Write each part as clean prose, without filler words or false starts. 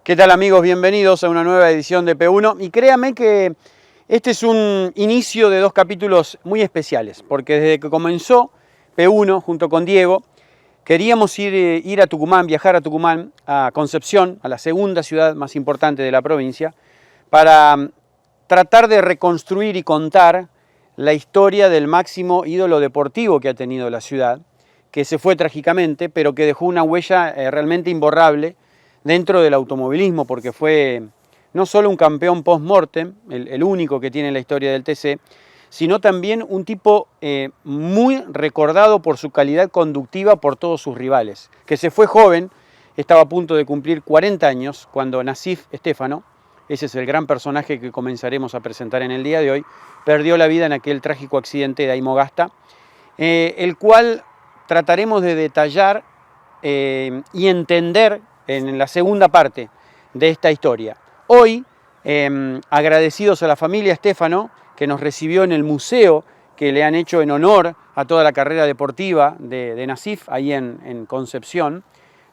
¿Qué tal, amigos? Bienvenidos a una nueva edición de P1 y créanme que este es un inicio de dos capítulos muy especiales porque desde que comenzó P1 junto con Diego queríamos ir a Tucumán, viajar a Tucumán, a Concepción, a la segunda ciudad más importante de la provincia, para tratar de reconstruir y contar la historia del máximo ídolo deportivo que ha tenido la ciudad, que se fue trágicamente, pero que dejó una huella realmente imborrable dentro del automovilismo, porque fue no solo un campeón post-mortem, el único que tiene en la historia del TC, sino también un tipo muy recordado por su calidad conductiva por todos sus rivales, que se fue joven, estaba a punto de cumplir 40 años, cuando Nassif Stefano, ese es el gran personaje que comenzaremos a presentar en el día de hoy, perdió la vida en aquel trágico accidente de Aymogasta, el cual trataremos de detallar y entender en la segunda parte de esta historia. Hoy, agradecidos a la familia Stefano, que nos recibió en el museo que le han hecho en honor a toda la carrera deportiva de Nassif, ahí en Concepción,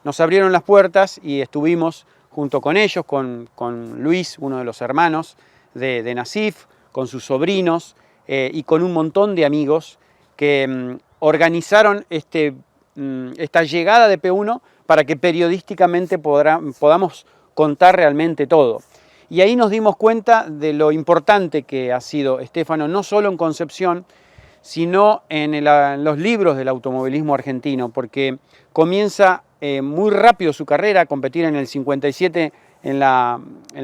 nos abrieron las puertas y estuvimos junto con ellos, con Luis, uno de los hermanos de Nassif, con sus sobrinos y con un montón de amigos que organizaron esta llegada de P1 para que periodísticamente podamos contar realmente todo. Y ahí nos dimos cuenta de lo importante que ha sido Stefano, no solo en Concepción, sino en los libros del automovilismo argentino, porque comienza muy rápido su carrera, a competir en el 57 en la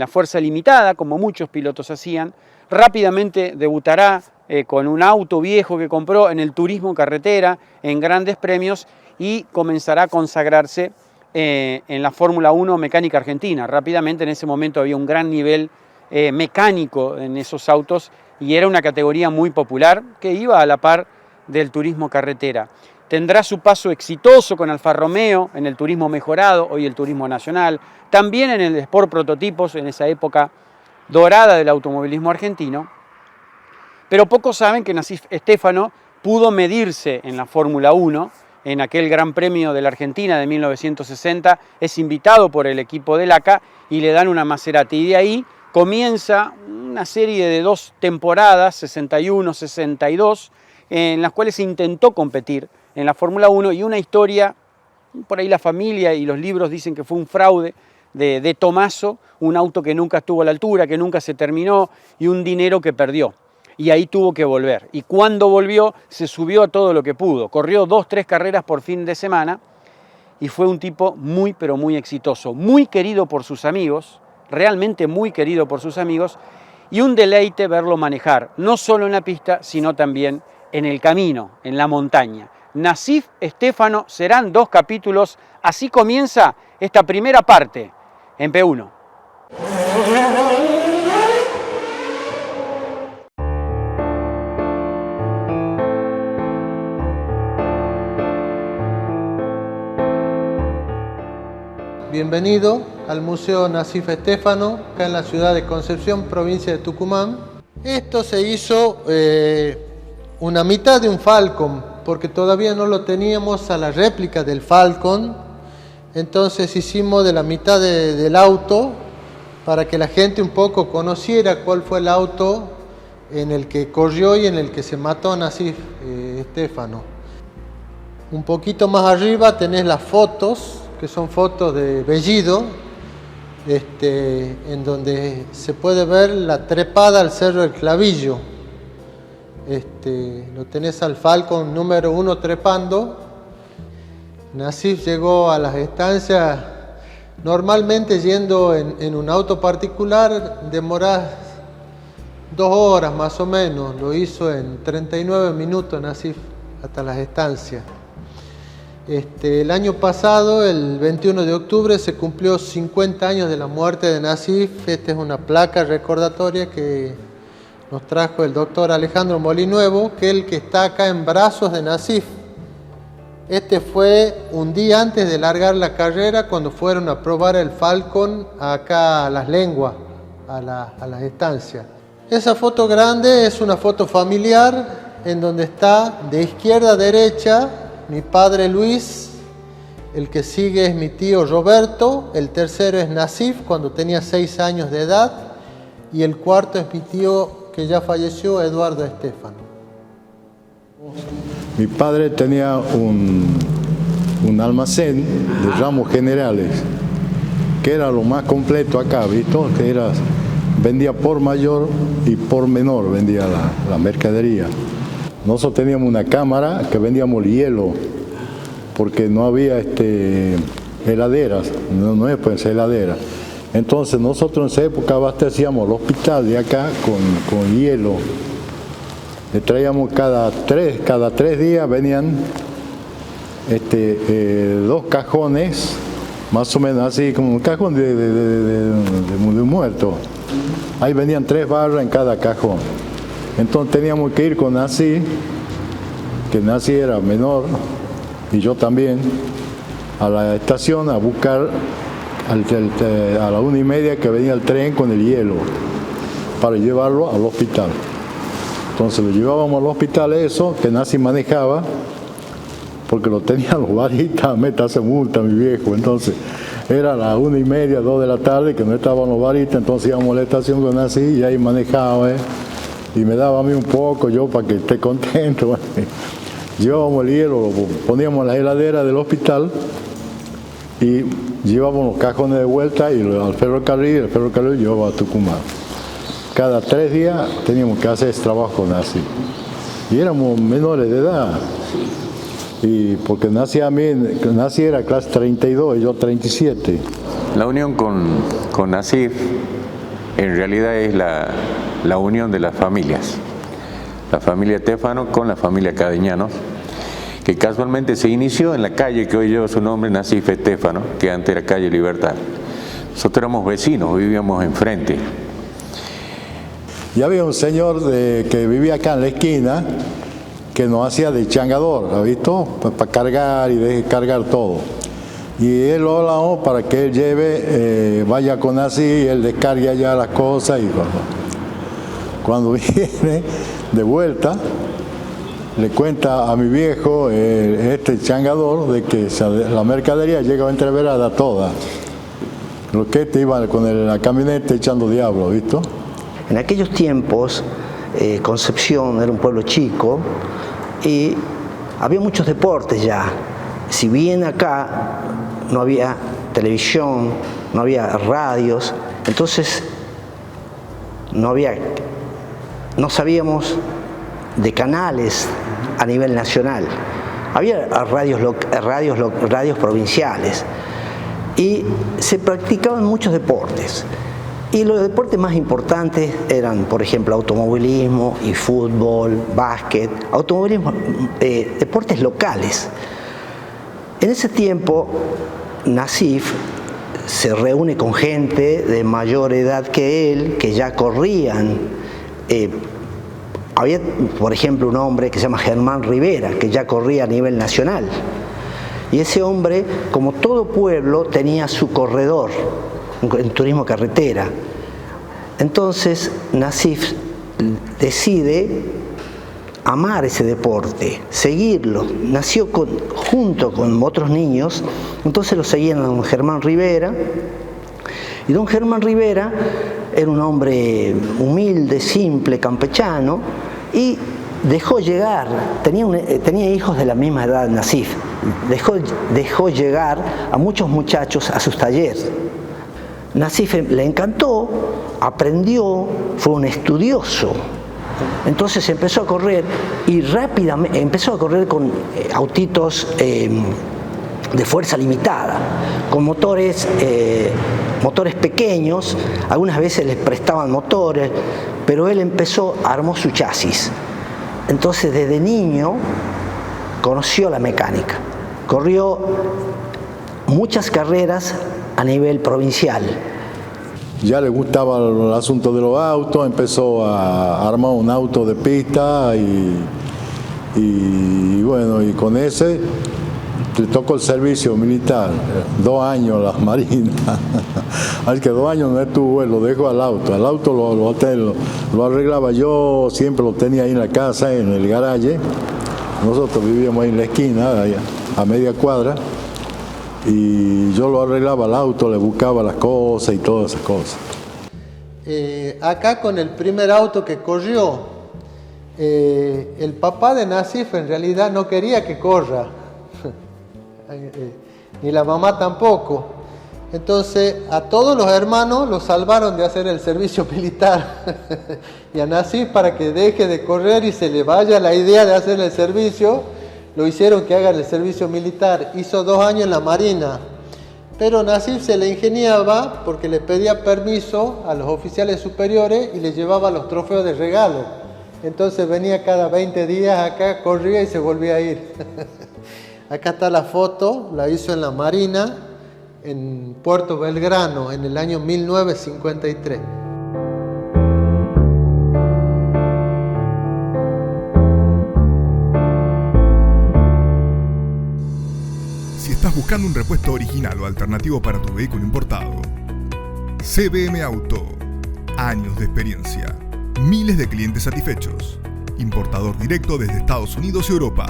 fuerza limitada, como muchos pilotos hacían. Rápidamente debutará con un auto viejo que compró en el turismo carretera, en grandes premios, y comenzará a consagrarse en la Fórmula 1 mecánica argentina. Rápidamente en ese momento había un gran nivel mecánico en esos autos y era una categoría muy popular que iba a la par del turismo carretera. Tendrá su paso exitoso con Alfa Romeo en el turismo mejorado, hoy el turismo nacional, también en el Sport Prototipos, en esa época dorada del automovilismo argentino, pero pocos saben que Nassif Stefano pudo medirse en la Fórmula 1, en aquel Gran Premio de la Argentina de 1960, es invitado por el equipo del ACA y le dan una Maserati. Y de ahí comienza una serie de 2 temporadas, 61-62, en las cuales se intentó competir en la Fórmula 1 y una historia, por ahí la familia y los libros dicen que fue un fraude de Tommaso, un auto que nunca estuvo a la altura, que nunca se terminó y un dinero que perdió. Y ahí tuvo que volver. Y cuando volvió, se subió a todo lo que pudo. Corrió 2-3 carreras por fin de semana y fue un tipo muy, pero muy exitoso. Muy querido por sus amigos, realmente muy querido por sus amigos, y un deleite verlo manejar, no solo en la pista, sino también en el camino, en la montaña. Nassif Stefano serán 2 capítulos. Así comienza esta primera parte en P1. Bienvenido al Museo Nassif Stefano, acá en la ciudad de Concepción, provincia de Tucumán. Esto se hizo una mitad de un Falcon, porque todavía no lo teníamos a la réplica del Falcon. Entonces hicimos de la mitad del auto para que la gente un poco conociera cuál fue el auto en el que corrió y en el que se mató Nassif Stefano. Un poquito más arriba tenés las fotos, que son fotos de Bellido, en donde se puede ver la trepada al Cerro del Clavillo. Lo tenés al Falcon número 1 trepando. Nassif llegó a las estancias, normalmente yendo en un auto particular, demorás 2 horas más o menos, lo hizo en 39 minutos Nassif hasta las estancias. El año pasado, el 21 de octubre, se cumplió 50 años de la muerte de Nassif. Esta es una placa recordatoria que nos trajo el doctor Alejandro Molinuevo, que es el que está acá en brazos de Nassif. Este fue un día antes de largar la carrera, cuando fueron a probar el Falcon acá a Las Lenguas, a las estancias. Esa foto grande es una foto familiar, en donde está de izquierda a derecha mi padre Luis, el que sigue es mi tío Roberto, el tercero es Nasif, cuando tenía 6 años de edad, y el cuarto es mi tío que ya falleció, Eduardo Estefano. Mi padre tenía un almacén de ramos generales, que era lo más completo acá, ¿visto? Que era, vendía por mayor y por menor, vendía la mercadería. Nosotros teníamos una cámara que vendíamos hielo, porque no había heladeras, no es pues heladera. Entonces nosotros en esa época abastecíamos el hospital de acá con hielo. Le traíamos cada tres días venían 2 cajones, más o menos así, como un cajón de muerto. Ahí venían 3 barras en cada cajón. Entonces teníamos que ir con Nasí, que Nasí era menor, y yo también, a la estación a buscar a la 1:30 que venía el tren con el hielo, para llevarlo al hospital. Entonces lo llevábamos al hospital eso, que Nasí manejaba, porque lo tenían los baristas, métase multa mi viejo. Entonces era las 1:30, 2 de la tarde que no estaban los baristas, entonces íbamos a la estación con Nasí y ahí manejaba, y me daba a mí un poco, yo para que esté contento. Llevábamos el hielo, lo poníamos en la heladera del hospital y llevábamos los cajones de vuelta y al ferrocarril, el ferrocarril llevaba a Tucumán. Cada 3 días teníamos que hacer ese trabajo Nasí. Y éramos menores de edad. Y porque Nasí era clase 32 y yo 37. La unión con Nasif en realidad es la unión de las familias. La familia Estefano con la familia Cadeñanos, que casualmente se inició en la calle que hoy lleva su nombre, Nasif Estefano, que antes era calle Libertad. Nosotros éramos vecinos, vivíamos enfrente. Y había un señor que vivía acá en la esquina, que nos hacía de changador, ¿ha visto? Para cargar y descargar todo. Y él lo hablamos para que él lleve, vaya con Nasí, y él descargue allá las cosas. Y cuando viene de vuelta, le cuenta a mi viejo, este changador, de que la mercadería llegaba entreverada toda. Los que iban con la camioneta echando diablo, ¿visto? En aquellos tiempos, Concepción era un pueblo chico y había muchos deportes ya. Si bien acá no había televisión, no había radios, entonces no sabíamos de canales a nivel nacional. Había radios provinciales y se practicaban muchos deportes. Y los deportes más importantes eran, por ejemplo, automovilismo y fútbol, básquet, automovilismo, deportes locales. En ese tiempo, Nasif se reúne con gente de mayor edad que él, que ya corrían. Había, por ejemplo, un hombre que se llama Germán Rivera, que ya corría a nivel nacional. Y ese hombre, como todo pueblo, tenía su corredor en turismo carretera. Entonces Nasif decide amar ese deporte, seguirlo. Nació junto con otros niños, entonces lo seguían a don Germán Rivera. Y don Germán Rivera era un hombre humilde, simple, campechano, y dejó llegar, tenía hijos de la misma edad de Nasif, dejó llegar a muchos muchachos a sus talleres. Nasif le encantó, aprendió, fue un estudioso. Entonces empezó a correr y rápidamente empezó a correr con autitos de fuerza limitada, con motores pequeños. Algunas veces les prestaban motores, pero él armó su chasis. Entonces desde niño conoció la mecánica, corrió muchas carreras a nivel provincial. Ya le gustaba el asunto de los autos, empezó a armar un auto de pista y bueno, y con ese le tocó el servicio militar, 2 años las marinas. Así que 2 años no estuvo, él lo dejó al auto lo arreglaba yo, siempre lo tenía ahí en la casa, en el garaje. Nosotros vivíamos ahí en la esquina, a media cuadra. y yo lo arreglaba el auto, le buscaba las cosas y todas esas cosas. Acá con el primer auto que corrió, el papá de Nasif en realidad no quería que corra, ni la mamá tampoco. Entonces a todos los hermanos los salvaron de hacer el servicio militar y a Nasif, para que deje de correr y se le vaya la idea de hacer el servicio, lo hicieron que haga el servicio militar. Hizo 2 años en la Marina, pero Nasif se le ingeniaba porque le pedía permiso a los oficiales superiores y le llevaba los trofeos de regalo. Entonces venía cada 20 días acá, corría y se volvía a ir. Acá está la foto, la hizo en la Marina, en Puerto Belgrano, en el año 1953. Si estás buscando un repuesto original o alternativo para tu vehículo importado, CBM Auto. Años de experiencia. Miles de clientes satisfechos. Importador directo desde Estados Unidos y Europa.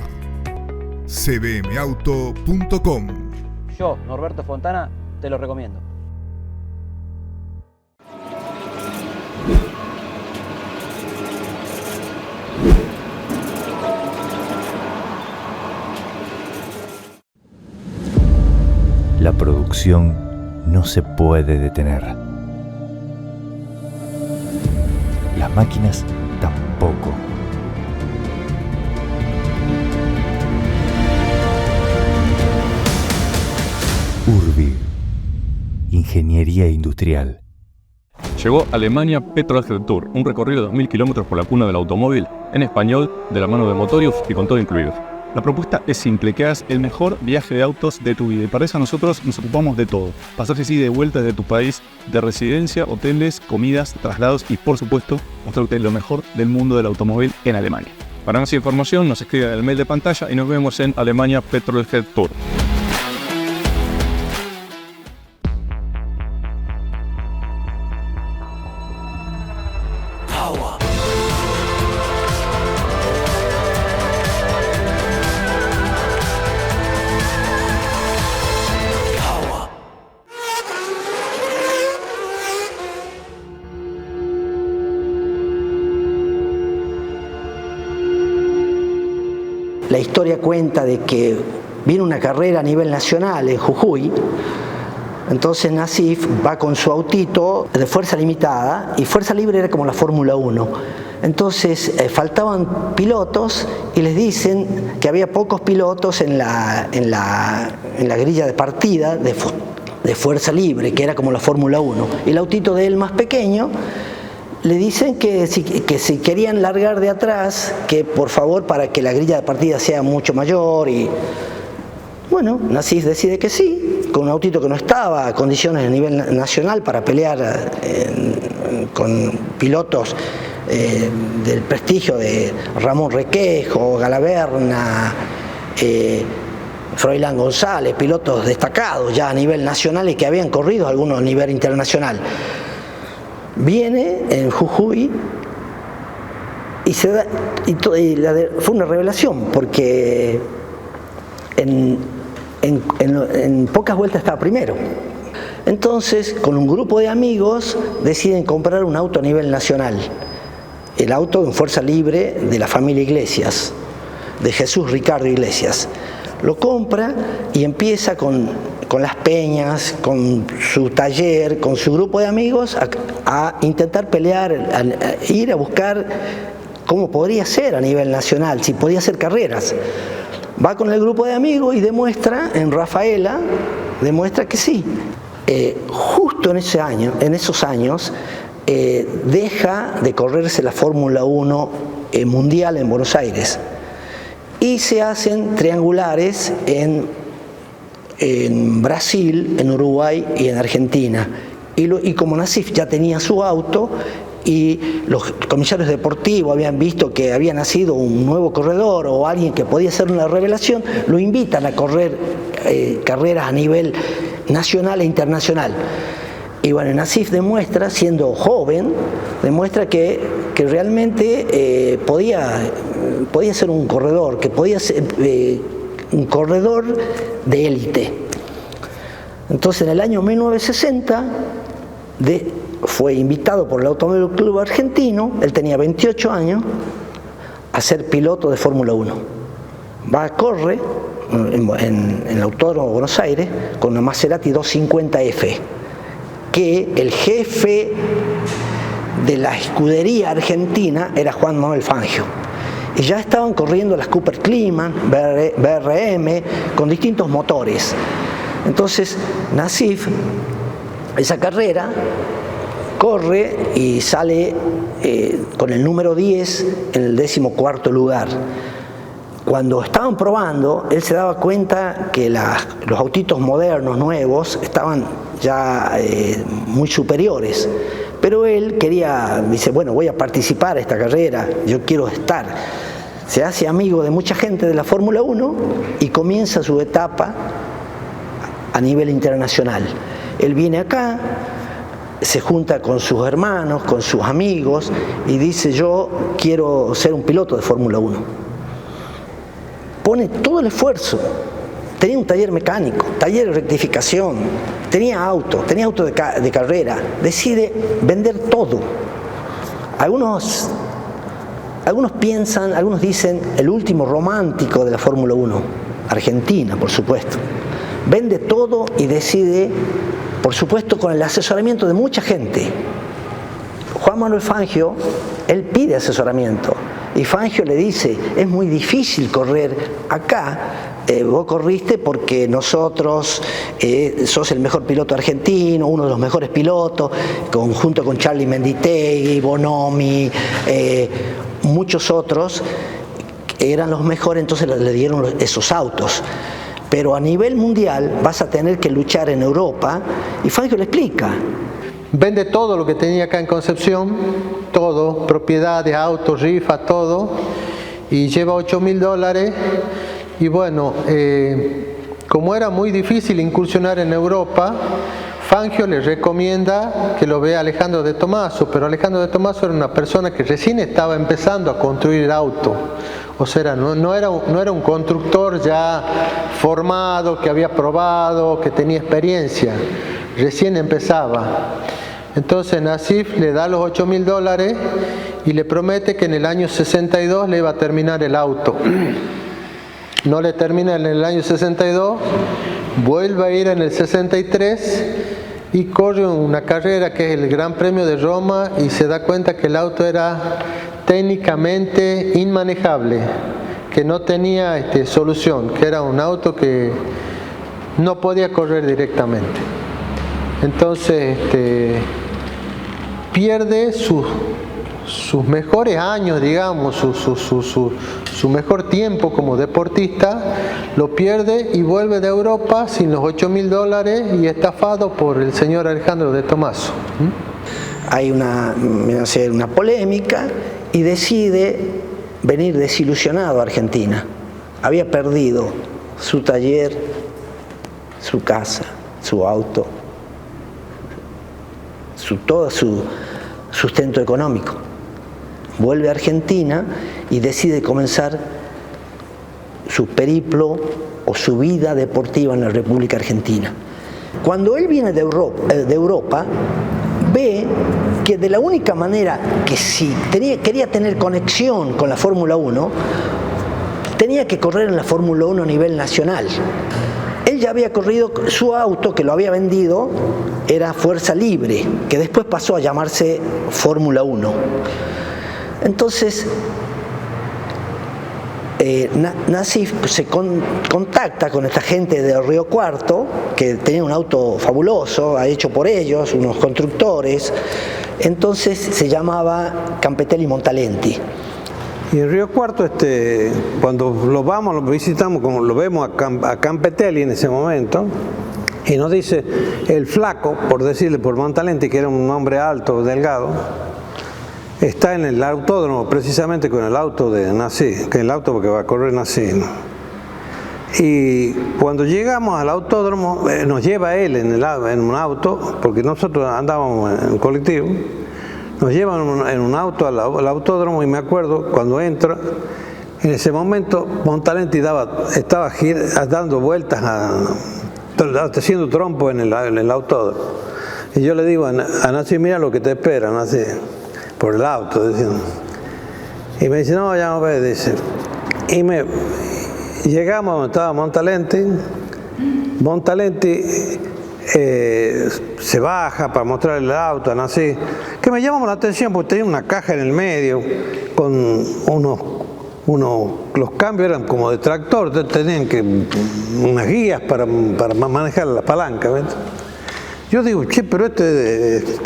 cbmauto.com. Yo, Norberto Fontana, te lo recomiendo. La producción no se puede detener. Las máquinas tampoco. Urbi, Ingeniería Industrial. Llegó Alemania Petrolhead Tour, un recorrido de 2000 kilómetros por la cuna del automóvil, en español, de la mano de Motorius y con todo incluido. La propuesta es simple, que hagas el mejor viaje de autos de tu vida, y para eso nosotros nos ocupamos de todo. Pasajes así de vuelta desde tu país, de residencia, hoteles, comidas, traslados y por supuesto mostrarte lo mejor del mundo del automóvil en Alemania. Para más información nos escribe en el mail de pantalla y nos vemos en Alemania Petrolhead Tour. La historia cuenta de que viene una carrera a nivel nacional en Jujuy. Entonces Nasif va con su autito de fuerza limitada, y fuerza libre era como la Fórmula 1. Entonces faltaban pilotos y les dicen que había pocos pilotos en la grilla de partida de fuerza libre, que era como la Fórmula 1. Y el autito de él más pequeño, le dicen que si querían largar de atrás, que por favor, para que la grilla de partida sea mucho mayor. Y bueno, Nasif decide que sí, con un autito que no estaba a condiciones a nivel nacional para pelear con pilotos del prestigio de Ramón Requejo, Galaverna, Froilán González, pilotos destacados ya a nivel nacional y que habían corrido algunos a nivel internacional. Viene en Jujuy y fue una revelación, porque en pocas vueltas estaba primero. Entonces, con un grupo de amigos deciden comprar un auto a nivel nacional, el auto en fuerza libre de la familia Iglesias, de Jesús Ricardo Iglesias. Lo compra y empieza con las peñas, con su taller, con su grupo de amigos a intentar pelear, a ir a buscar cómo podría ser a nivel nacional, si podía hacer carreras. Va con el grupo de amigos y demuestra en Rafaela, demuestra que sí. Justo en esos años, deja de correrse la Fórmula 1 mundial en Buenos Aires y se hacen triangulares en Brasil, en Uruguay y en Argentina. Y como Nasif ya tenía su auto y los comisarios deportivos habían visto que había nacido un nuevo corredor o alguien que podía ser una revelación, lo invitan a correr carreras a nivel nacional e internacional. Y bueno, Nasif demuestra, siendo joven, demuestra que realmente podía ser un corredor, que podía ser un corredor de élite. Entonces en el año 1960 fue invitado por el Automóvil Club Argentino, él tenía 28 años, a ser piloto de Fórmula 1. Corre en el Autódromo de Buenos Aires con una Maserati 250F, que el jefe de la escudería argentina era Juan Manuel Fangio. Y ya estaban corriendo las Cooper Kliman, BRM, con distintos motores. Entonces Nassif, esa carrera, corre y sale con el número 10 en el 14º lugar. Cuando estaban probando, él se daba cuenta que los autitos modernos, nuevos, estaban ya muy superiores. Pero él dice, bueno, voy a participar en esta carrera, yo quiero estar. Se hace amigo de mucha gente de la Fórmula 1 y comienza su etapa a nivel internacional. Él viene acá, se junta con sus hermanos, con sus amigos y dice, yo quiero ser un piloto de Fórmula 1. Pone todo el esfuerzo. Tenía un taller mecánico, taller de rectificación, tenía auto de carrera. Decide vender todo. Algunos piensan, algunos dicen, el último romántico de la Fórmula 1, Argentina, por supuesto. Vende todo y decide, por supuesto, con el asesoramiento de mucha gente. Juan Manuel Fangio, él pide asesoramiento y Fangio le dice, es muy difícil correr acá, vos corriste porque nosotros, sos el mejor piloto argentino, uno de los mejores pilotos, junto con Charlie Menditegui, Bonomi, muchos otros eran los mejores, entonces le dieron esos autos. Pero a nivel mundial vas a tener que luchar en Europa, y Fangio le explica. Vende todo lo que tenía acá en Concepción, todo, propiedades, autos, rifa, todo, y lleva $8.000. Y bueno, como era muy difícil incursionar en Europa, Fangio le recomienda que lo vea Alejandro de Tomaso, pero Alejandro de Tomaso era una persona que recién estaba empezando a construir el auto. O sea, no era un constructor ya formado, que había probado, que tenía experiencia. Recién empezaba. Entonces Nassif le da los $8.000 y le promete que en el año 62 le iba a terminar el auto. No le termina en el año 62, vuelve a ir en el 63 y corre una carrera que es el Gran Premio de Roma y se da cuenta que el auto era técnicamente inmanejable, que no tenía solución, que era un auto que no podía correr directamente. Entonces pierde sus mejores años, digamos, su mejor tiempo como deportista, lo pierde y vuelve de Europa sin los $8.000 y estafado por el señor Alejandro de Tomaso. Hay una polémica y decide venir desilusionado a Argentina. Había perdido su taller, su casa, su auto, todo su sustento económico. Vuelve a Argentina y decide comenzar su periplo o su vida deportiva en la República Argentina. Cuando él viene de Europa, ve que de la única manera que si quería tener conexión con la Fórmula 1, tenía que correr en la Fórmula 1 a nivel nacional. Él ya había corrido, su auto que lo había vendido era Fuerza Libre, que después pasó a llamarse Fórmula 1. Entonces, Nassif se contacta con esta gente de Río Cuarto, que tenía un auto fabuloso, hecho por ellos, unos constructores. Entonces se llamaba Campetelli Montalenti. Y en Río Cuarto, cuando lo visitamos, como lo vemos a Campetelli en ese momento, y nos dice el flaco, por decirle, por Montalenti, que era un hombre alto, delgado, está en el autódromo precisamente con el auto de Nassif, que es el auto que va a correr Nassif, ¿no? Y cuando llegamos al autódromo, nos lleva él en un auto, porque nosotros andábamos en colectivo, nos llevan en un auto al autódromo y me acuerdo cuando entra, en ese momento Montalenti estaba dando vueltas haciendo trompo en el autódromo. Y yo le digo a Nasif, mira lo que te espera, Nasif, por el auto. Diciendo. Y me dice, no, ya no ves, dice. Y llegamos donde estaba Montalenti. Montalenti se baja para mostrarle el auto a Nasif, que me llamó la atención porque tenía una caja en el medio con los cambios eran como de tractor, tenían unas guías para manejar la palanca. ¿Ves? Yo digo, che, pero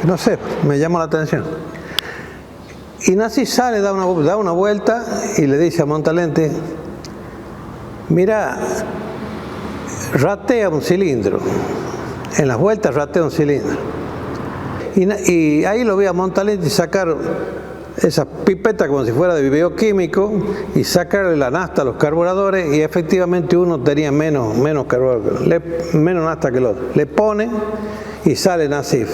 no sé, me llama la atención. Y Nasif sale, da una vuelta y le dice a Montalenti, mira, ratea un cilindro. En las vueltas ratea un cilindro. Y ahí lo vi a Montalenti sacar esa pipeta como si fuera de bioquímico y sacarle la nafta a los carburadores, y efectivamente uno tenía menos carburador, menos nafta que el otro. Le pone y sale Nasif.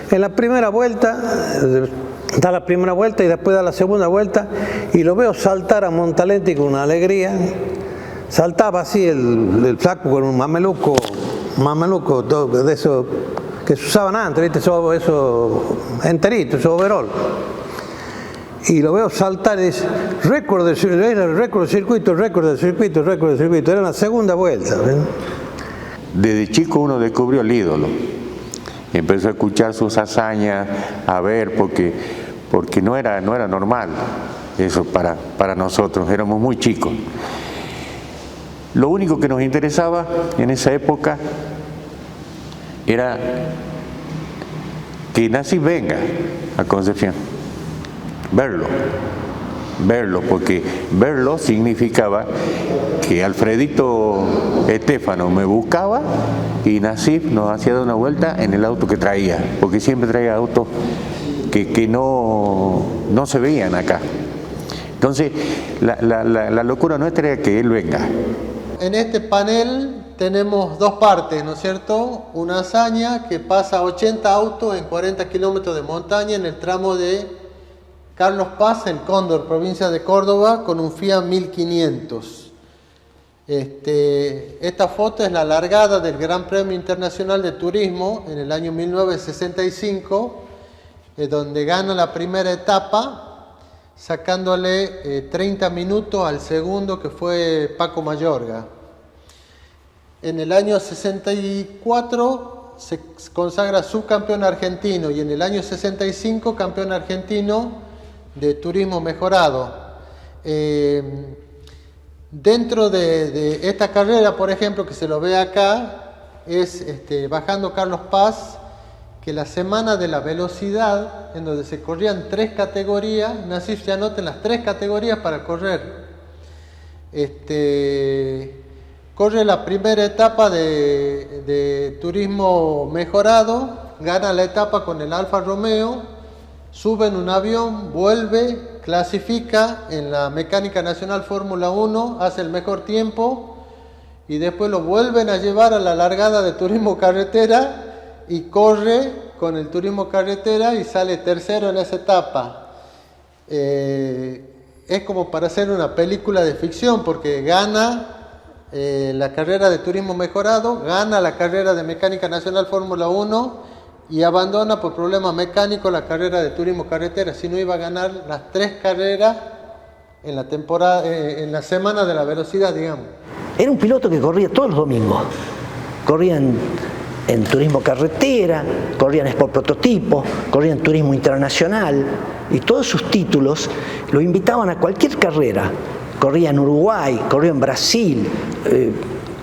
En la primera vuelta, da la primera vuelta y después da la segunda vuelta, y lo veo saltar a Montalenti con una alegría. Saltaba así el flaco con un mameluco de eso que se usaban antes, ¿viste? Eso enterito, eso overol. Y lo veo saltar y dice, récord del circuito. Era la segunda vuelta. ¿Ven? Desde chico uno descubrió el ídolo. Empezó a escuchar sus hazañas, a ver, porque no era normal eso para nosotros, éramos muy chicos. Lo único que nos interesaba en esa época era que Nasif venga a Concepción, verlo, porque verlo significaba que Alfredito Estéfano me buscaba y Nasif nos hacía dar una vuelta en el auto que traía, porque siempre traía autos que no se veían acá. Entonces, la locura nuestra era que él venga. En este panel tenemos dos partes, ¿no es cierto? Una hazaña que pasa 80 autos en 40 kilómetros de montaña en el tramo de Carlos Paz, el Cóndor, provincia de Córdoba, con un Fiat 1500. Esta foto es la largada del Gran Premio Internacional de Turismo en el año 1965, donde gana la primera etapa, sacándole 30 minutos al segundo, que fue Paco Mayorga. En el año 64 se consagra subcampeón argentino y en el año 65 campeón argentino de turismo mejorado. Dentro de esta carrera, por ejemplo, que se lo ve acá, es bajando Carlos Paz, que la semana de la velocidad, en donde se corrían 3 categorías, Nasif ya anota en las 3 categorías para correr. Corre la primera etapa de turismo mejorado, gana la etapa con el Alfa Romeo, sube en un avión, vuelve, clasifica en la Mecánica Nacional Fórmula 1, hace el mejor tiempo y después lo vuelven a llevar a la largada de turismo carretera y corre con el turismo carretera y sale tercero en esa etapa. Es como para hacer una película de ficción, porque gana la carrera de turismo mejorado, gana la carrera de Mecánica Nacional Fórmula 1 y abandona por problemas mecánicos la carrera de turismo carretera. Si no, iba a ganar las 3 carreras en la temporada, en la semana de la velocidad, digamos. Era un piloto que corría todos los domingos. Corría en turismo carretera, corría en Sport Prototipo, corría en turismo internacional, y todos sus títulos lo invitaban a cualquier carrera. Corría en Uruguay, corrió en Brasil,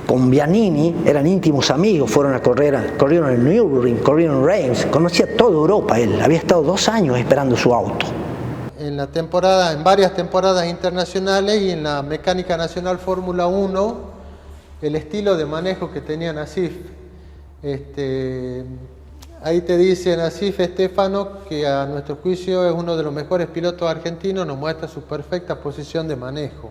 con Bianini, eran íntimos amigos, corrieron en Nürburgring, corrieron en Reims, conocía toda Europa él, había estado 2 años esperando su auto. En varias temporadas internacionales y en la Mecánica Nacional Fórmula 1, el estilo de manejo que tenía Nasif. Ahí te dice Nasif Estéfano que a nuestro juicio es uno de los mejores pilotos argentinos, nos muestra su perfecta posición de manejo.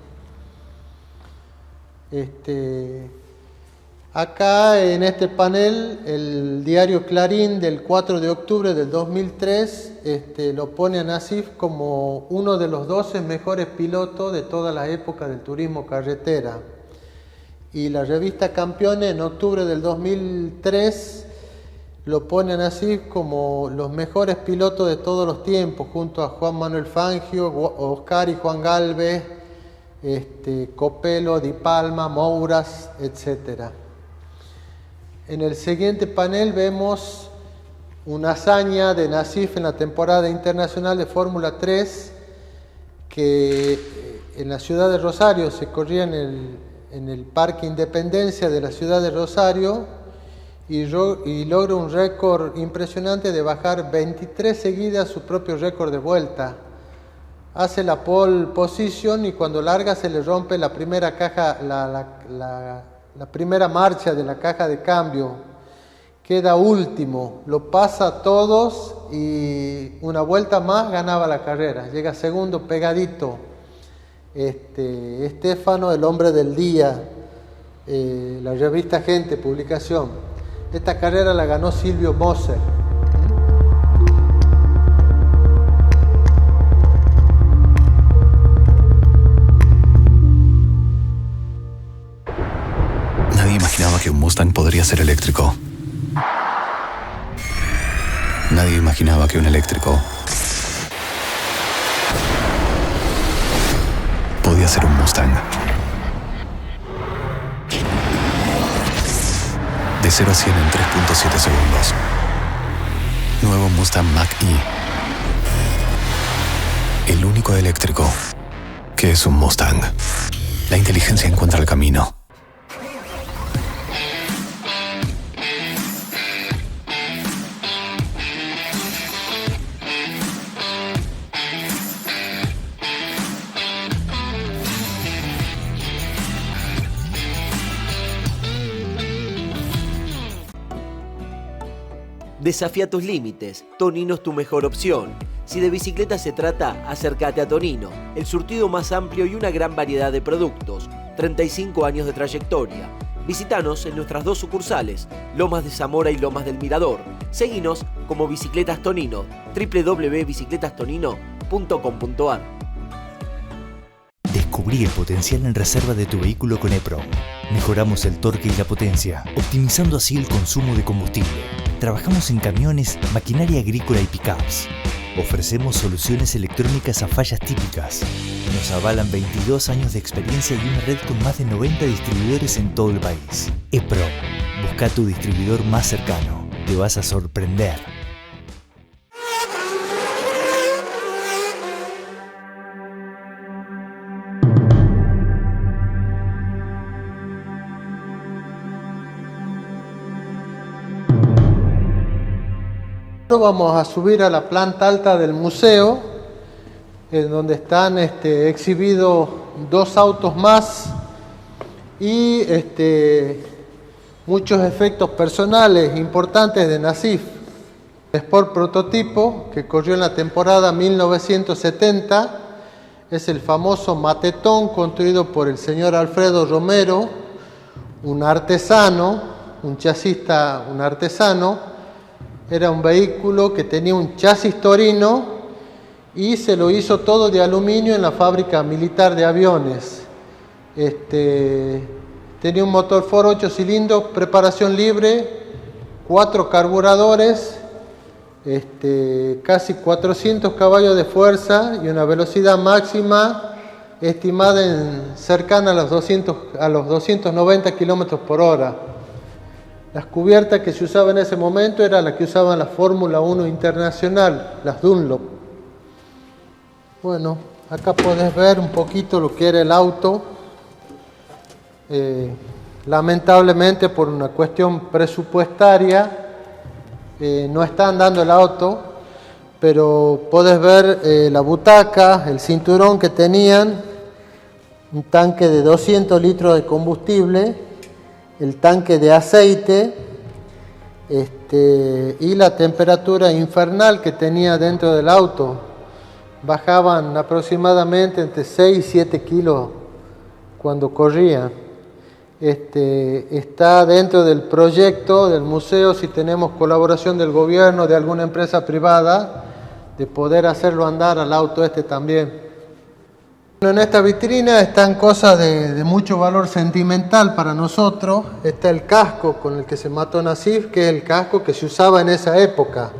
Acá en este panel el diario Clarín del 4 de octubre del 2003 lo pone a Nasif como uno de los 12 mejores pilotos de toda la época del turismo carretera. y la revista Campeones en octubre del 2003 lo ponen así como los mejores pilotos de todos los tiempos, junto a Juan Manuel Fangio, Oscar y Juan Galvez, Copelo, Di Palma, Mouras, etc. En el siguiente panel vemos una hazaña de Nassif en la temporada internacional de Fórmula 3, que en la ciudad de Rosario se corría en el Parque Independencia de la ciudad de Rosario y logra un récord impresionante de bajar 23 seguidas su propio récord de vuelta. Hace la pole position y cuando larga se le rompe la primera caja, la primera marcha de la caja de cambio. Queda último, lo pasa a todos y una vuelta más ganaba la carrera. Llega segundo pegadito. Estefano, el hombre del día, la revista Gente, publicación. Esta carrera la ganó Silvio Moser. Nadie imaginaba que un Mustang podría ser eléctrico. Nadie imaginaba que un eléctrico podía ser un Mustang. De 0 a 100 en 3.7 segundos. Nuevo Mustang Mach-E. El único eléctrico que es un Mustang. La inteligencia encuentra el camino. Desafía tus límites. Tonino es tu mejor opción. Si de bicicleta se trata, acércate a Tonino, el surtido más amplio y una gran variedad de productos. 35 años de trayectoria. Visítanos en nuestras 2 sucursales, Lomas de Zamora y Lomas del Mirador. Seguinos como Bicicletas Tonino, www.bicicletastonino.com.ar. Descubrí el potencial en reserva de tu vehículo con EPROM. Mejoramos el torque y la potencia, optimizando así el consumo de combustible. Trabajamos en camiones, maquinaria agrícola y pickups. Ofrecemos soluciones electrónicas a fallas típicas. Nos avalan 22 años de experiencia y una red con más de 90 distribuidores en todo el país. EPROM. Busca tu distribuidor más cercano. Te vas a sorprender. Vamos a subir a la planta alta del museo, en donde están exhibidos 2 autos más y muchos efectos personales importantes de Nassif. El Sport prototipo, que corrió en la temporada 1970, es el famoso matetón construido por el señor Alfredo Romero, un artesano, un chasista, un artesano. Era un vehículo que tenía un chasis torino y se lo hizo todo de aluminio en la fábrica militar de aviones. Tenía un motor Ford 8 cilindros, preparación libre, 4 carburadores, casi 400 caballos de fuerza y una velocidad máxima estimada cercana a los 290 kilómetros por hora. Las cubiertas que se usaban en ese momento eran las que usaban la Fórmula 1 internacional, las Dunlop. Bueno, acá podés ver un poquito lo que era el auto. Lamentablemente por una cuestión presupuestaria no están dando el auto, pero podés ver la butaca, el cinturón que tenían, un tanque de 200 litros de combustible, el tanque de aceite y la temperatura infernal que tenía dentro del auto. Bajaban aproximadamente entre 6 y 7 kilos cuando corrían. Está dentro del proyecto del museo, si tenemos colaboración del gobierno, de alguna empresa privada, de poder hacerlo andar al auto también. En esta vitrina están cosas de mucho valor sentimental para nosotros. Está el casco con el que se mató Nazif, que es el casco que se usaba en esa época.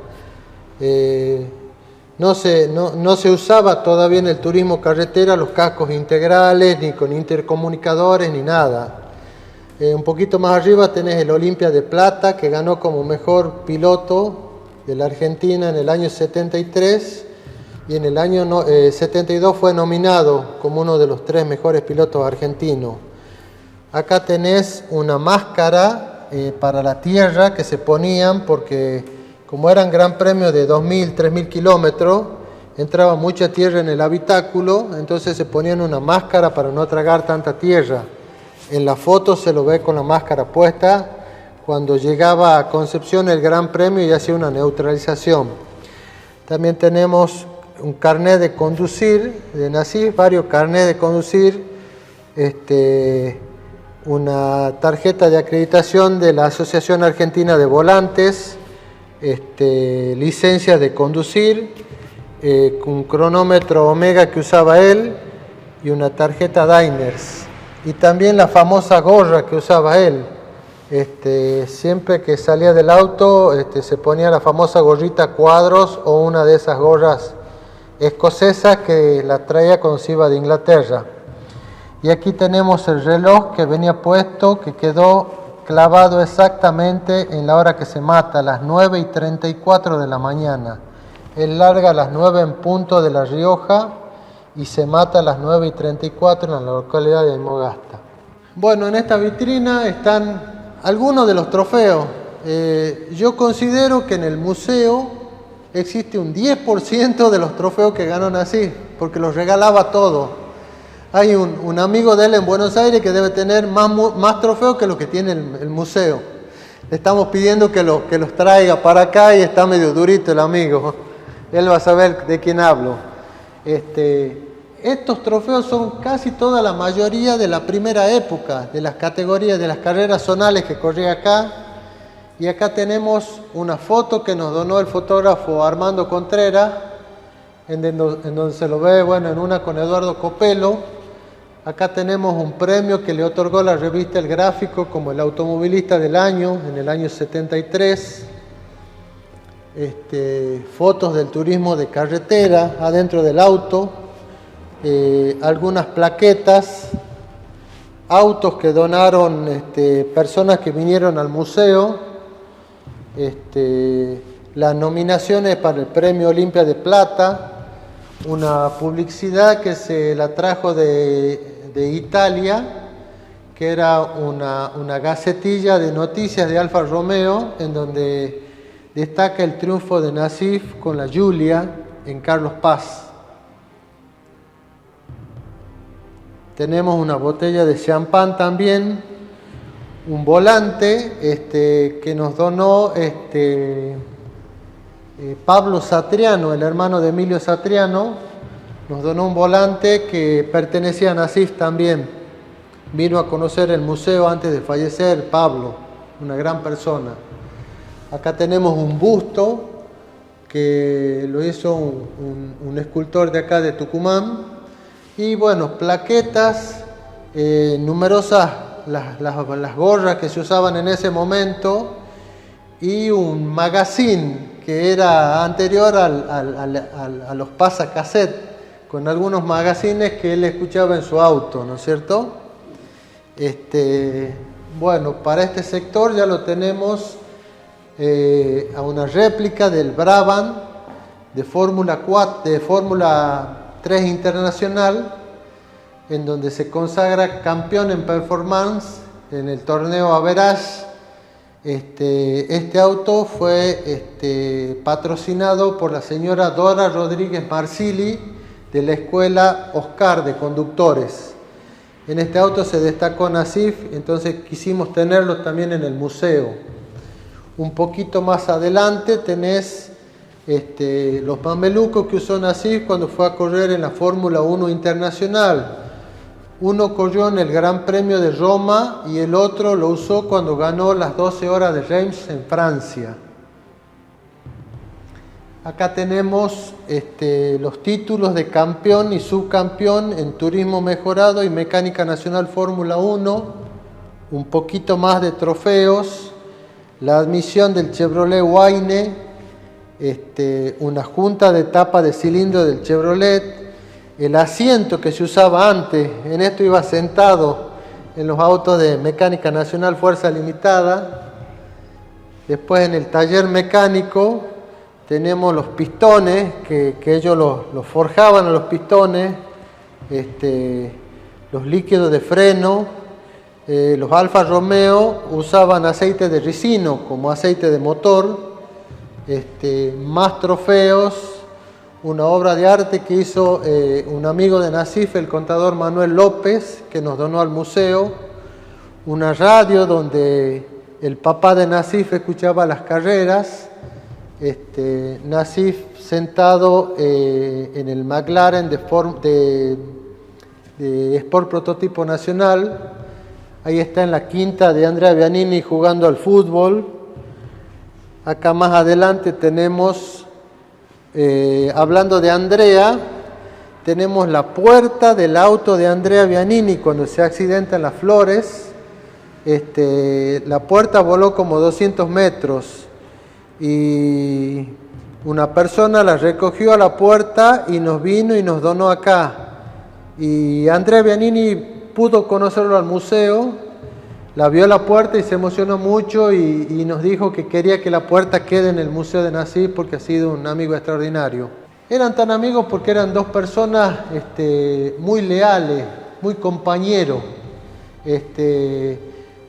No se usaba todavía en el turismo carretera los cascos integrales, ni con intercomunicadores, ni nada. Un poquito más arriba tenés el Olimpia de Plata, que ganó como mejor piloto de la Argentina en el año 73. Y en el año 72 fue nominado como uno de los 3 mejores pilotos argentinos. Acá tenés una máscara para la tierra que se ponían porque como eran gran premios de 2.000, 3.000 kilómetros, entraba mucha tierra en el habitáculo, entonces se ponían una máscara para no tragar tanta tierra. En la foto se lo ve con la máscara puesta. Cuando llegaba a Concepción el gran premio y hacía una neutralización. También tenemos un carnet de conducir de Nazif, varios carnets de conducir, una tarjeta de acreditación de la Asociación Argentina de Volantes, licencias de conducir, un cronómetro Omega que usaba él y una tarjeta Diners. Y también la famosa gorra que usaba él. Siempre que salía del auto se ponía la famosa gorrita Cuadros o una de esas gorras escocesa que la traía cuando se iba de Inglaterra. Y aquí tenemos el reloj que venía puesto, que quedó clavado exactamente en la hora que se mata, a las 9:34 de la mañana. Él larga a las 9 en punto de La Rioja y se mata a las 9:34 en la localidad de Aymogasta. Bueno, en esta vitrina están algunos de los trofeos. Yo considero que en el museo existe un 10% de los trofeos que ganó Nazif, porque los regalaba todo. Hay un amigo de él en Buenos Aires que debe tener más trofeos que lo que tiene el museo. Le estamos pidiendo que los traiga para acá y está medio durito el amigo. Él va a saber de quién hablo. Estos trofeos son casi toda la mayoría de la primera época, de las categorías, de las carreras zonales que corría acá. Y acá tenemos una foto que nos donó el fotógrafo Armando Contreras, en donde se lo ve, en una con Eduardo Copelo. Acá tenemos un premio que le otorgó la revista El Gráfico como el automovilista del año, en el año 73. Fotos del turismo de carretera adentro del auto, algunas plaquetas, autos que donaron personas que vinieron al museo. Las nominaciones para el Premio Olimpia de Plata, una publicidad que se la trajo de Italia, que era una gacetilla de noticias de Alfa Romeo, en donde destaca el triunfo de Nazif con la Giulia en Carlos Paz. Tenemos una botella de champán también, un volante que nos donó Pablo Satriano, el hermano de Emilio Satriano, nos donó un volante que pertenecía a Nazif también. Vino a conocer el museo antes de fallecer, Pablo, una gran persona. Acá tenemos un busto que lo hizo un escultor de acá de Tucumán. Y plaquetas, numerosas las gorras que se usaban en ese momento y un magazine que era anterior a los pasacassette, con algunos magazines que él escuchaba en su auto, ¿no es cierto? Para este sector ya lo tenemos a una réplica del Brabham de Fórmula 3 Internacional, en donde se consagra campeón en performance en el torneo Average. Este auto fue patrocinado por la señora Dora Rodríguez Marsili de la escuela Oscar de conductores. En este auto se destacó Nazif, entonces quisimos tenerlo también en el museo. Un poquito más adelante tenés los mamelucos que usó Nazif cuando fue a correr en la Fórmula 1 Internacional. Uno corrió en el Gran Premio de Roma y el otro lo usó cuando ganó las 12 horas de Reims en Francia. Acá tenemos los títulos de campeón y subcampeón en turismo mejorado y mecánica nacional Fórmula 1, un poquito más de trofeos, la admisión del Chevrolet Wayne, una junta de tapa de cilindro del Chevrolet, el asiento que se usaba antes, en esto iba sentado en los autos de mecánica nacional Fuerza Limitada. Después en el taller mecánico tenemos los pistones, que ellos los forjaban a los pistones, los líquidos de freno, los Alfa Romeo usaban aceite de ricino como aceite de motor, más trofeos, una obra de arte que hizo un amigo de Nasif, el contador Manuel López, que nos donó al museo, una radio donde el papá de Nasif escuchaba las carreras, Nasif sentado en el McLaren de Sport Prototipo Nacional, ahí está en la quinta de Andrea Bianini jugando al fútbol. Acá más adelante tenemos, hablando de Andrea, tenemos la puerta del auto de Andrea Bianini cuando se accidenta en Las Flores. La puerta voló como 200 metros y una persona la recogió a la puerta y nos vino y nos donó acá. Y Andrea Bianini pudo conocerlo al museo, la vio a la puerta y se emocionó mucho y nos dijo que quería que la puerta quede en el Museo de Nasif porque ha sido un amigo extraordinario. Eran tan amigos porque eran dos personas muy leales, muy compañeros.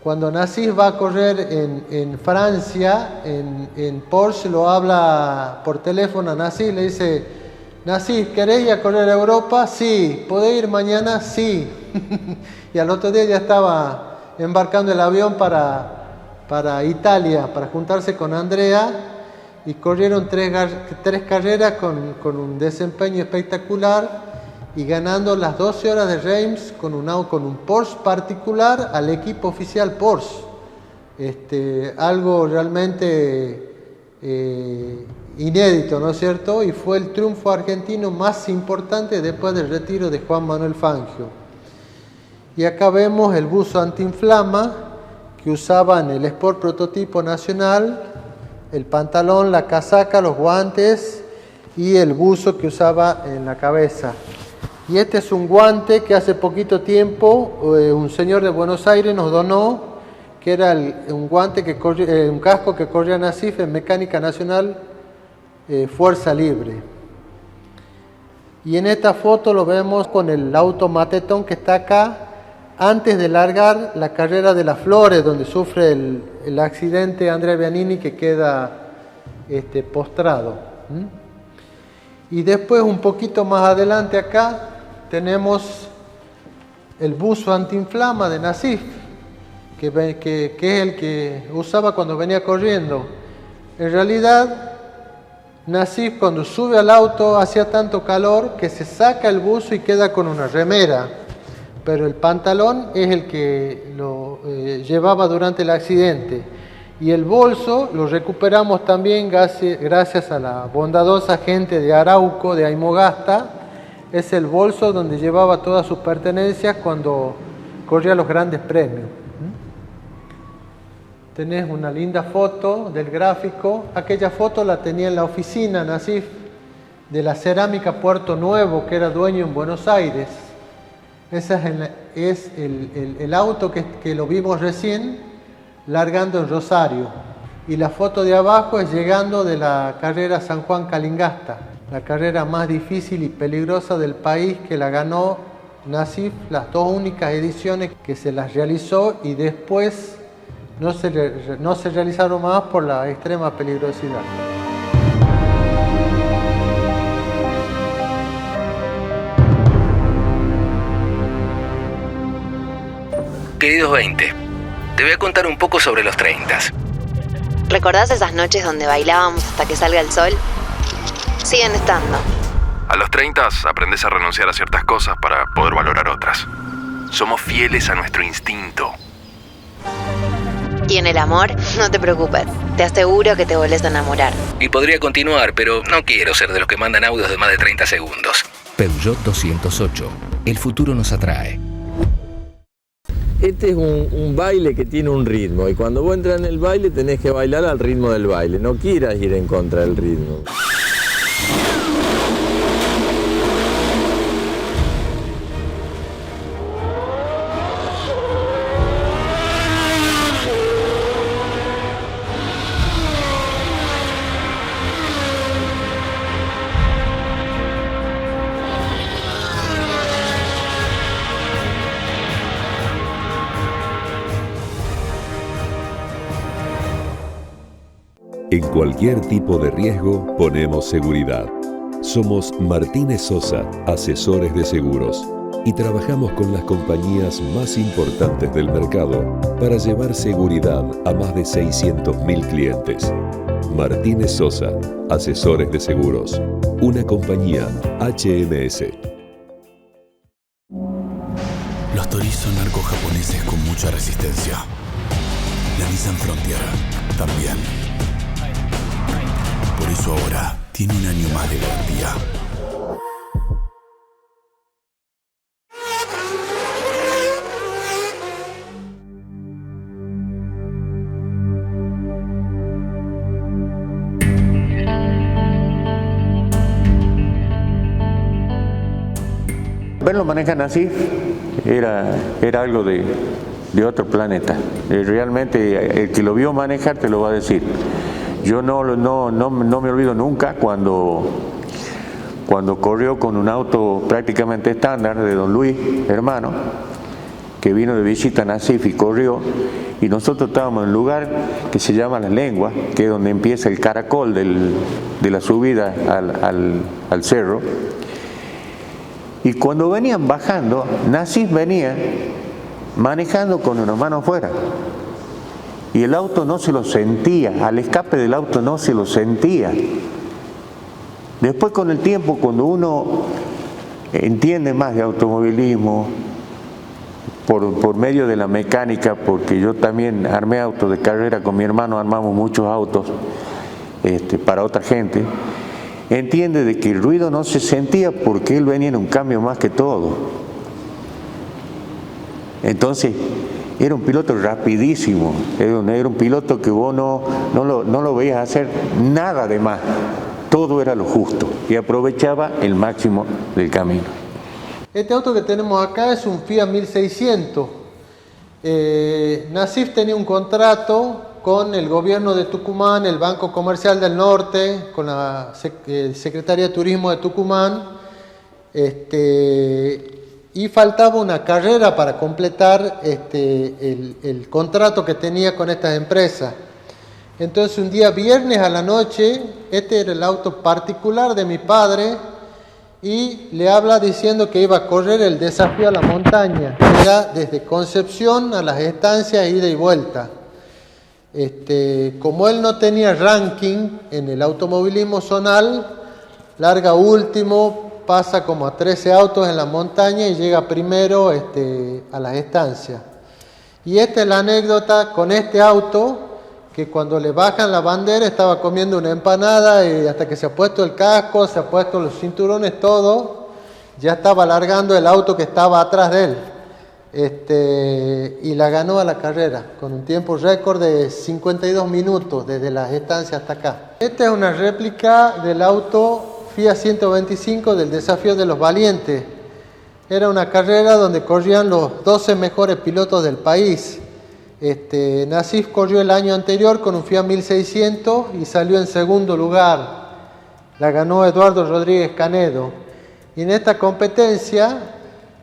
Cuando Nasif va a correr en Francia, en Porsche, lo habla por teléfono a Nasif, le dice: Nasif, ¿querés ir a correr a Europa? Sí. ¿Podés ir mañana? Sí. Y al otro día ya estaba embarcando el avión para Italia, para juntarse con Andrea, y corrieron tres carreras con un desempeño espectacular y ganando las 12 horas de Reims con un Porsche particular al equipo oficial Porsche. Algo realmente inédito, ¿no es cierto? Y fue el triunfo argentino más importante después del retiro de Juan Manuel Fangio. Y acá vemos el buzo antiinflama que usaban el Sport Prototipo Nacional, el pantalón, la casaca, los guantes y el buzo que usaba en la cabeza. Y este es un guante que hace poquito tiempo un señor de Buenos Aires nos donó, que era un casco que corría Nasif en Mecánica Nacional Fuerza Libre. Y en esta foto lo vemos con el auto Matetón que está acá, antes de largar la carrera de Las Flores, donde sufre el accidente Andrea Bianini, que queda postrado. Y después, un poquito más adelante acá, tenemos el buzo antiinflama de Nasif, que es el que usaba cuando venía corriendo. En realidad, Nasif cuando sube al auto hacía tanto calor que se saca el buzo y queda con una remera, pero el pantalón es el que lo llevaba durante el accidente. Y el bolso lo recuperamos también gracias a la bondadosa gente de Arauco, de Aymogasta. Es el bolso donde llevaba todas sus pertenencias cuando corría los grandes premios. Tenés una linda foto del gráfico. Aquella foto la tenía en la oficina Nasif de la Cerámica Puerto Nuevo, que era dueño en Buenos Aires. Ese es el auto que lo vimos recién, largando en Rosario. Y la foto de abajo es llegando de la carrera San Juan Calingasta, la carrera más difícil y peligrosa del país, que la ganó Nasif, las dos únicas ediciones que se las realizó, y después no se realizaron más por la extrema peligrosidad. Queridos 20, te voy a contar un poco sobre los 30s. ¿Recordás esas noches donde bailábamos hasta que salga el sol? Siguen estando. A los 30s aprendes a renunciar a ciertas cosas para poder valorar otras. Somos fieles a nuestro instinto. Y en el amor, no te preocupes, te aseguro que te volvés a enamorar. Y podría continuar, pero no quiero ser de los que mandan audios de más de 30 segundos. Peugeot 208. El futuro nos atrae. Este es un baile que tiene un ritmo y cuando vos entras en el baile tenés que bailar al ritmo del baile, no quieras ir en contra del ritmo. En cualquier tipo de riesgo ponemos seguridad. Somos Martínez Sosa, asesores de seguros, y trabajamos con las compañías más importantes del mercado para llevar seguridad a más de 600.000 clientes. Martínez Sosa, asesores de seguros, una compañía HMS. Los Torii son arcos japoneses con mucha resistencia. La Nissan Frontier también. Por eso ahora tiene un año más de garantía. Verlo manejan así era algo de otro planeta. Realmente el que lo vio manejar te lo va a decir. Yo no me olvido nunca cuando corrió con un auto prácticamente estándar de don Luis, hermano, que vino de visita a Nasif y corrió, y nosotros estábamos en un lugar que se llama La Lengua, que es donde empieza el caracol de la subida al cerro. Y cuando venían bajando, Nasif venía manejando con una mano afuera. Y el auto no se lo sentía, al escape del auto no se lo sentía. Después con el tiempo, cuando uno entiende más de automovilismo, por medio de la mecánica, porque yo también armé autos de carrera con mi hermano, armamos muchos autos para otra gente, entiende de que el ruido no se sentía porque él venía en un cambio más que todo. Entonces, era un piloto rapidísimo, era un piloto que vos no lo veías hacer nada de más, todo era lo justo y aprovechaba el máximo del camino. Este auto que tenemos acá es un Fiat 1600. Nasif tenía un contrato con el gobierno de Tucumán, el Banco Comercial del Norte, con la Secretaría de Turismo de Tucumán, y faltaba una carrera para completar el contrato que tenía con estas empresas. Entonces un día viernes a la noche, este era el auto particular de mi padre, y le habla diciendo que iba a correr el desafío a la montaña, era desde Concepción a Las Estancias, ida y vuelta. Como él no tenía ranking en el automovilismo zonal, larga último, pasa como a 13 autos en la montaña y llega primero a Las Estancias. Y esta es la anécdota con este auto, que cuando le bajan la bandera estaba comiendo una empanada y hasta que se ha puesto el casco, se ha puesto los cinturones, todo, ya estaba largando el auto que estaba atrás de él. Y la ganó a la carrera con un tiempo récord de 52 minutos desde Las Estancias hasta acá. Esta es una réplica del auto Fiat 125 del Desafío de los Valientes. Era una carrera donde corrían los 12 mejores pilotos del país. Nasif corrió el año anterior con un Fiat 1600 y salió en segundo lugar. La ganó Eduardo Rodríguez Canedo. Y en esta competencia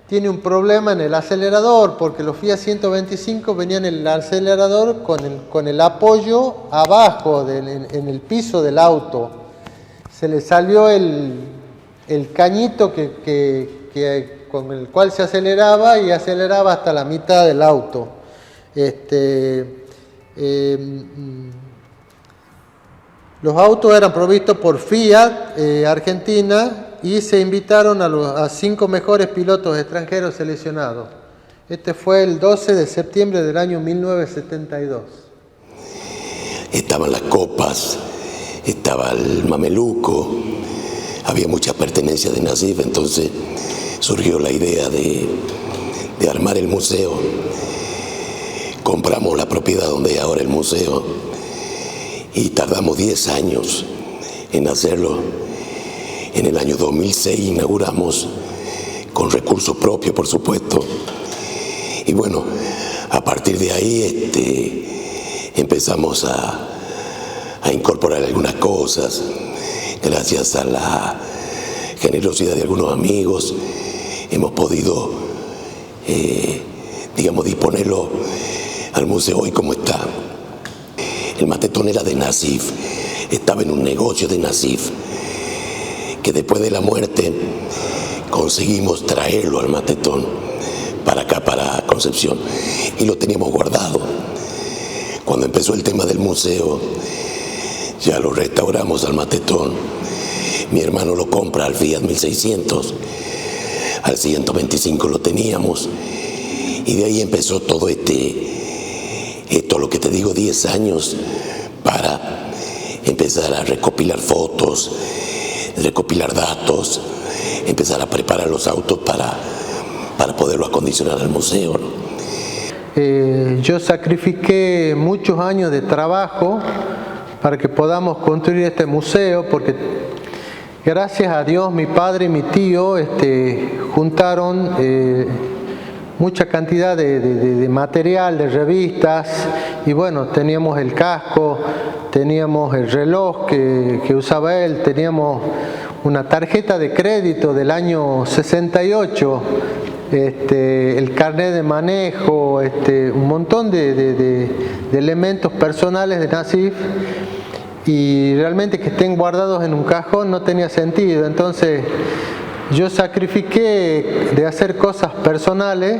tiene un problema en el acelerador, porque los Fiat 125 venían en el acelerador con el apoyo abajo, en el piso del auto. Se le salió el cañito con el cual se aceleraba y aceleraba hasta la mitad del auto. Los autos eran provistos por Fiat Argentina y se invitaron a 5 mejores pilotos extranjeros seleccionados. Este fue el 12 de septiembre del año 1972. estaban las copas, estaba el mameluco, había mucha pertenencia de Nasif, entonces surgió la idea de armar el museo. Compramos la propiedad donde hay ahora el museo y tardamos 10 años en hacerlo. En el año 2006 inauguramos con recursos propios, por supuesto. Y bueno, a partir de ahí empezamos a incorporar algunas cosas. Gracias a la generosidad de algunos amigos hemos podido, disponerlo al museo hoy como está. El matetón era de Nasif, estaba en un negocio de Nasif, que después de la muerte conseguimos traerlo al matetón para acá, para Concepción, y lo teníamos guardado. Cuando empezó el tema del museo, ya lo restauramos al matetón. Mi hermano lo compra al Fiat 1600, al 125 lo teníamos, y de ahí empezó todo esto, lo que te digo, 10 años para empezar a recopilar fotos, recopilar datos, empezar a preparar los autos para poderlo acondicionar al museo. Yo sacrifiqué muchos años de trabajo para que podamos construir este museo, porque gracias a Dios mi padre y mi tío juntaron mucha cantidad de material, de revistas, y bueno, teníamos el casco, teníamos el reloj que usaba él, teníamos una tarjeta de crédito del año 68, el carnet de manejo, un montón de elementos personales de Nasif, y realmente que estén guardados en un cajón no tenía sentido. Entonces yo sacrifiqué de hacer cosas personales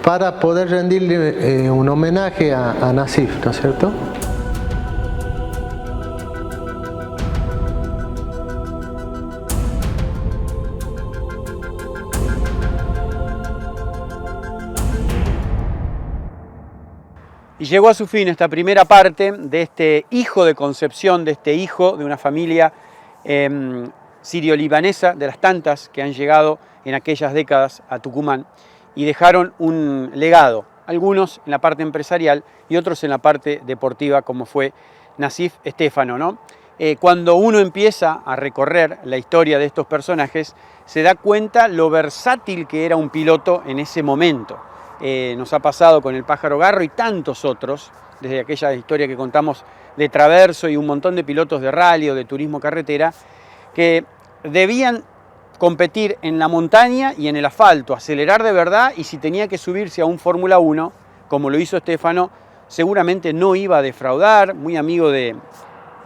para poder rendirle un homenaje a Nasif, ¿no es cierto? Y llegó a su fin esta primera parte de este hijo de Concepción, de este hijo de una familia sirio-libanesa, de las tantas que han llegado en aquellas décadas a Tucumán y dejaron un legado, algunos en la parte empresarial y otros en la parte deportiva, como fue Nasif Stefano, ¿no? Cuando uno empieza a recorrer la historia de estos personajes, se da cuenta lo versátil que era un piloto en ese momento. Nos ha pasado con el Pájaro Garro y tantos otros, desde aquella historia que contamos de Traverso y un montón de pilotos de rally o de turismo carretera, que debían competir en la montaña y en el asfalto, acelerar de verdad, y si tenía que subirse a un Fórmula 1, como lo hizo Stefano, seguramente no iba a defraudar. Muy amigo de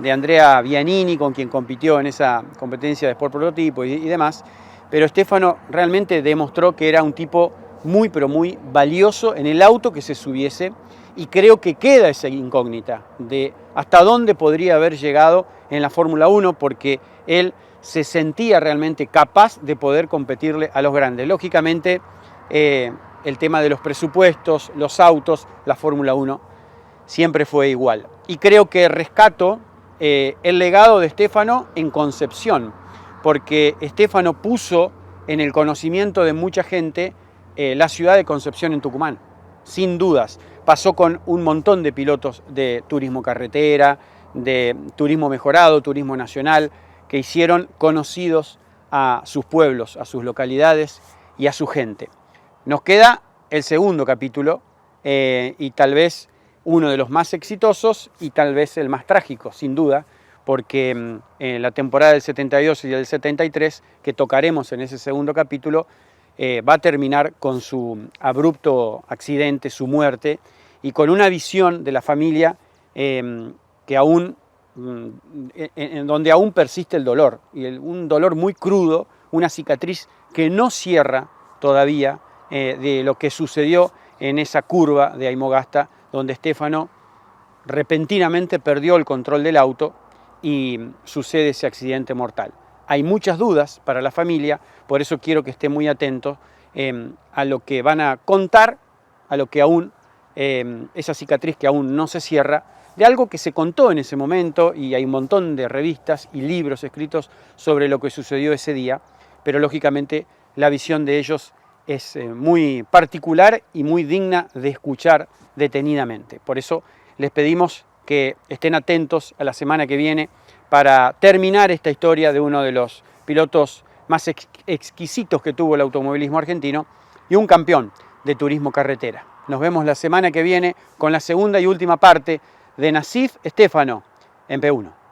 Andrea Bianini, con quien compitió en esa competencia de Sport Prototipo y demás, pero Stefano realmente demostró que era un tipo muy pero muy valioso en el auto que se subiese, y creo que queda esa incógnita de hasta dónde podría haber llegado en la Fórmula 1, porque él se sentía realmente capaz de poder competirle a los grandes. Lógicamente, el tema de los presupuestos, los autos, la Fórmula 1 siempre fue igual. Y creo que rescato el legado de Stefano en Concepción, porque Stefano puso en el conocimiento de mucha gente la ciudad de Concepción en Tucumán, sin dudas. Pasó con un montón de pilotos de turismo carretera, de turismo mejorado, turismo nacional, que hicieron conocidos a sus pueblos, a sus localidades y a su gente. Nos queda el segundo capítulo y tal vez uno de los más exitosos y tal vez el más trágico, sin duda, porque la temporada del 72 y del 73, que tocaremos en ese segundo capítulo, va a terminar con su abrupto accidente, su muerte, y con una visión de la familia que aún, en donde aún persiste el dolor, y un dolor muy crudo, una cicatriz que no cierra todavía de lo que sucedió en esa curva de Aymogasta, donde Stefano repentinamente perdió el control del auto y sucede ese accidente mortal. Hay muchas dudas para la familia, por eso quiero que estén muy atentos a lo que van a contar, a lo que aún, esa cicatriz que aún no se cierra, de algo que se contó en ese momento, y hay un montón de revistas y libros escritos sobre lo que sucedió ese día, pero lógicamente la visión de ellos es muy particular y muy digna de escuchar detenidamente. Por eso les pedimos que estén atentos a la semana que viene para terminar esta historia de uno de los pilotos más exquisitos que tuvo el automovilismo argentino y un campeón de turismo carretera. Nos vemos la semana que viene con la segunda y última parte de Nassif Stefano en P1.